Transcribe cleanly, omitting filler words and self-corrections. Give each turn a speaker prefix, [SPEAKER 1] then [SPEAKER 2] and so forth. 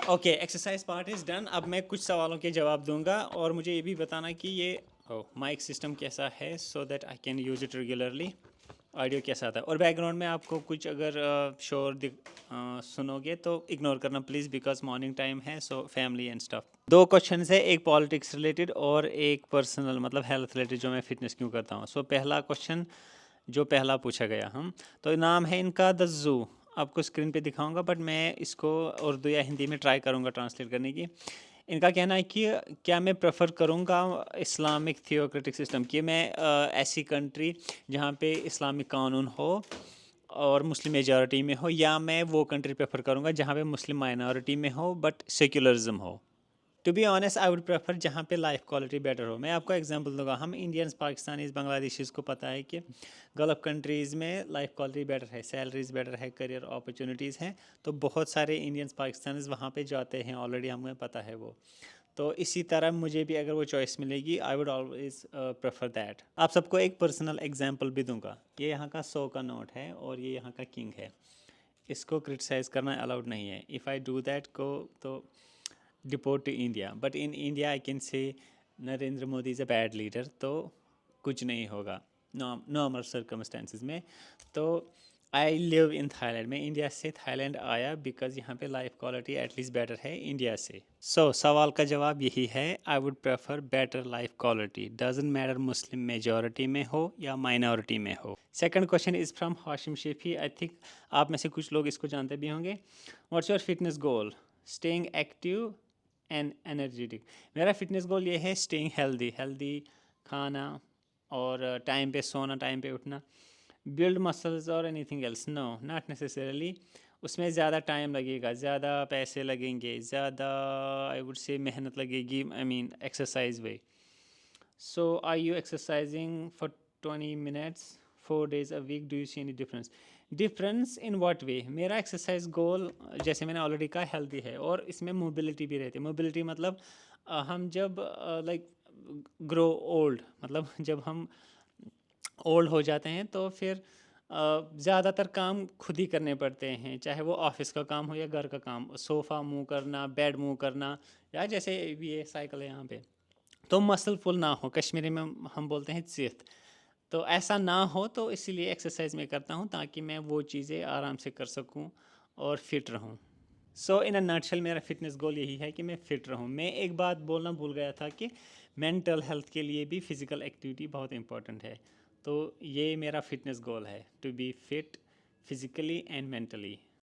[SPEAKER 1] Okay, exercise part is done. अब मैं कुछ सवालों के जवाब दूंगा और मुझे ये भी बताना कि ये माइक सिस्टम कैसा है, so that I can use it regularly. Audio कैसा आता है, और बैकग्राउंड में आपको कुछ अगर शोर सुनोगे तो इग्नोर करना प्लीज़, बिकॉज मॉर्निंग टाइम है, सो फैमिली एंड स्टफ। दो क्वेश्चन है, एक पॉलिटिक्स रिलेटेड और एक पर्सनल मतलब हेल्थ रिलेटेड, जो मैं फिटनेस क्यों करता हूँ। सो पहला क्वेश्चन जो पहला पूछा गया तो नाम है इनका द जू। आपको स्क्रीन पे दिखाऊंगा, बट मैं इसको उर्दू या हिंदी में ट्राई करूंगा ट्रांसलेट करने की। इनका कहना है कि क्या मैं प्रेफर करूंगा इस्लामिक थियोक्रेटिक सिस्टम, कि मैं ऐसी कंट्री जहां पे इस्लामिक कानून हो और मुस्लिम मेजॉरिटी में हो, या मैं वो कंट्री प्रेफर करूंगा जहां पे मुस्लिम माइनॉरिटी में हो बट सेक्युलरिज्म हो। To be honest I would prefer जहाँ पे लाइफ क्वालिटी बेटर हो। मैं आपको एग्जांपल दूंगा, हम इंडियंस, पाकिस्तानीज, बांग्लादेशीज़ को पता है कि गल्फ़ कंट्रीज़ में लाइफ क्वालिटी बेटर है, सैलरीज बेटर है, करियर अपॉर्चुनिटीज़ हैं, तो बहुत सारे इंडियंस पाकिस्तानीज वहाँ पे जाते हैं ऑलरेडी, हमें पता है वो। तो इसी तरह मुझे भी अगर वो चॉइस मिलेगी, I would always prefer that. आप सबको एक पर्सनल एग्जाम्पल भी दूंगा। ये यहाँ का 100 का नोट है और ये यहाँ का किंग है, इसको क्रिटिसाइज़ करना अलाउड नहीं है। इफ़ आई डू दैट को तो deport to India, but in India I can say Narendra Modi is a bad leader, तो कुछ नहीं होगा नॉर्मल सर्कमस्टेंसेस में। तो आई लिव इन थाईलैंड, मैं इंडिया से थाईलैंड आया बिकॉज यहाँ पे लाइफ क्वालिटी एटलीस्ट बेटर है इंडिया से। सो सवाल का जवाब यही है, I would prefer better life quality, doesn't matter Muslim majority में हो या माइनॉरिटी में हो। Second question is from Hashim शेफी। I think आप में से कुछ लोग इसको जानते भी होंगे। What's your fitness goal? Staying active and energetic. मेरा फिटनेस गोल ये है स्टेइंग हेल्दी खाना और टाइम पे सोना, टाइम पे उठना। बिल्ड मसल्स और anything else? No, not necessarily. उसमें ज़्यादा टाइम लगेगा, ज़्यादा पैसे लगेंगे, ज़्यादा आई वुड से मेहनत लगेगी, I mean exercise way. So are you exercising for 20 minutes 4 days a week? Do you see any difference? Difference in what way? मेरा एक्सरसाइज गोल, जैसे मैंने ऑलरेडी कहा, हेल्दी है और इसमें मोबिलिटी भी रहती है। मोबिलिटी मतलब हम जब लाइक ग्रो ओल्ड, मतलब जब हम ओल्ड हो जाते हैं तो फिर ज़्यादातर काम खुद ही करने पड़ते हैं, चाहे वो ऑफिस का काम हो या घर का काम, सोफ़ा मूव करना, बेड मूव करना, या जैसे ये साइकिल है यहाँ पे। तो मसल फुल ना हो, कश्मीरी में हम बोलते हैं चित, तो ऐसा ना हो, तो इसीलिए एक्सरसाइज मैं करता हूँ ताकि मैं वो चीज़ें आराम से कर सकूँ और फिट रहूँ। सो इन अ नटशेल मेरा फिटनेस गोल यही है कि मैं फ़िट रहूँ। मैं एक बात बोलना भूल गया था कि मेंटल हेल्थ के लिए भी फ़िज़िकल एक्टिविटी बहुत इंपॉर्टेंट है। तो ये मेरा फिटनेस गोल है, to be fit physically and mentally.